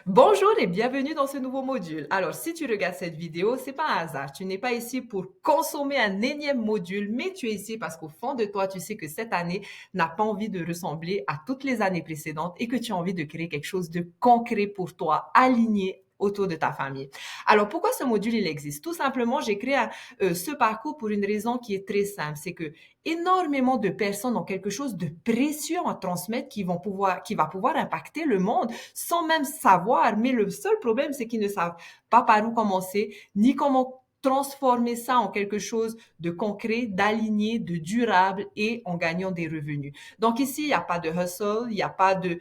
Bonjour et bienvenue dans ce nouveau module. Alors, si tu regardes cette vidéo, c'est pas un hasard. Tu n'es pas ici pour consommer un énième module, mais tu es ici parce qu'au fond de toi, tu sais que cette année n'a pas envie de ressembler à toutes les années précédentes et que tu as envie de créer quelque chose de concret pour toi, aligné autour de ta famille. Alors, pourquoi ce module, il existe? Tout simplement, j'ai créé ce parcours pour une raison qui est très simple. C'est que énormément de personnes ont quelque chose de précieux à transmettre qui va pouvoir impacter le monde sans même savoir. Mais le seul problème, c'est qu'ils ne savent pas par où commencer, ni comment transformer ça en quelque chose de concret, d'aligné, de durable et en gagnant des revenus. Donc ici, il n'y a pas de hustle, il n'y a pas de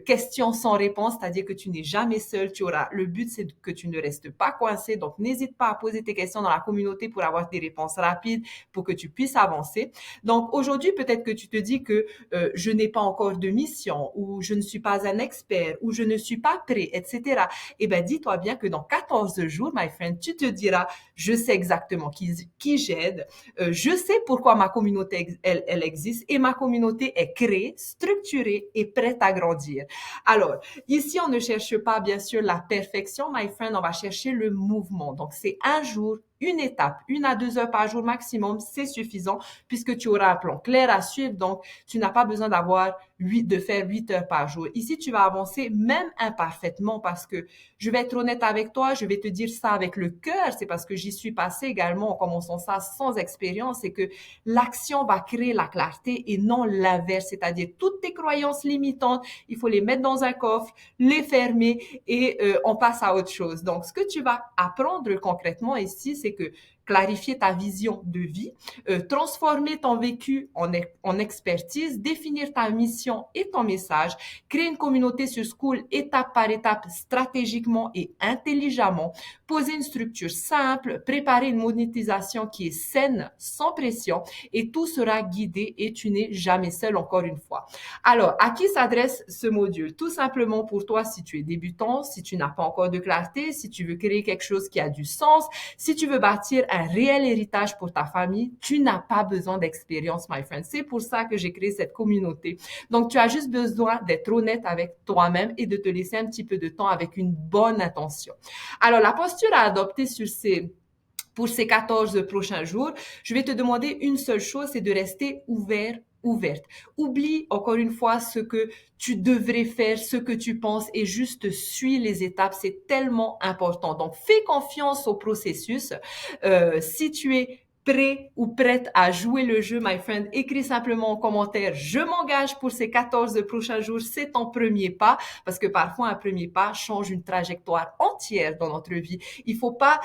questions sans réponse, c'est-à-dire que tu n'es jamais seul, tu auras, le but c'est que tu ne restes pas coincé, donc n'hésite pas à poser tes questions dans la communauté pour avoir des réponses rapides, pour que tu puisses avancer. Donc aujourd'hui, peut-être que tu te dis que je n'ai pas encore de mission ou je ne suis pas un expert ou je ne suis pas prêt, etc. Eh bien, dis-toi bien que dans 14 jours, my friend, tu te diras, je sais exactement qui j'aide, je sais pourquoi ma communauté, elle existe et ma communauté est créée, structurée et prête à grandir. Alors, ici, on ne cherche pas, bien sûr, la perfection, my friend, on va chercher le mouvement. Donc, c'est un jour, une étape, 1 à 2 heures par jour maximum, c'est suffisant puisque tu auras un plan clair à suivre. Donc, tu n'as pas besoin de faire 8 heures par jour. Ici, tu vas avancer même imparfaitement parce que je vais être honnête avec toi, je vais te dire ça avec le cœur. C'est parce que j'y suis passée également en commençant ça sans expérience. C'est que l'action va créer la clarté et non l'inverse. C'est-à-dire toutes tes croyances limitantes, il faut les mettre dans un coffre, les fermer et on passe à autre chose. Donc, ce que tu vas apprendre concrètement ici, c'est que clarifier ta vision de vie, transformer ton vécu en expertise, définir ta mission et ton message, créer une communauté sur School étape par étape, stratégiquement et intelligemment, poser une structure simple, préparer une monétisation qui est saine, sans pression, et tout sera guidé et tu n'es jamais seul encore une fois. Alors, à qui s'adresse ce module? Tout simplement pour toi si tu es débutant, si tu n'as pas encore de clarté, si tu veux créer quelque chose qui a du sens, si tu veux bâtir un réel héritage pour ta famille, tu n'as pas besoin d'expérience, my friend. C'est pour ça que j'ai créé cette communauté. Donc, tu as juste besoin d'être honnête avec toi-même et de te laisser un petit peu de temps avec une bonne intention. Alors, la posture à adopter pour ces 14 prochains jours, je vais te demander une seule chose, c'est de rester ouverte. Oublie encore une fois ce que tu devrais faire, ce que tu penses et juste suis les étapes. C'est tellement important. Donc, fais confiance au processus. Si tu es prêt ou prête à jouer le jeu, my friend, écris simplement en commentaire, je m'engage pour ces 14 prochains jours, c'est ton premier pas, parce que parfois un premier pas change une trajectoire entière dans notre vie. Il faut pas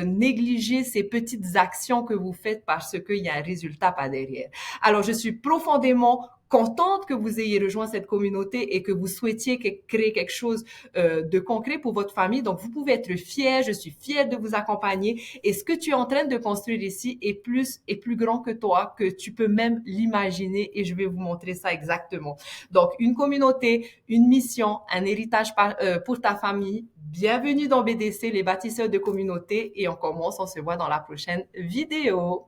négliger ces petites actions que vous faites parce qu'il y a un résultat pas derrière. Alors, je suis profondément contente que vous ayez rejoint cette communauté et que vous souhaitiez créer quelque chose de concret pour votre famille. Donc, vous pouvez être fiers. Je suis fière de vous accompagner. Et ce que tu es en train de construire ici est plus grand que toi, que tu peux même l'imaginer. Et je vais vous montrer ça exactement. Donc, une communauté, une mission, un héritage pour ta famille. Bienvenue dans BDC, les bâtisseurs de communauté. Et on commence, on se voit dans la prochaine vidéo.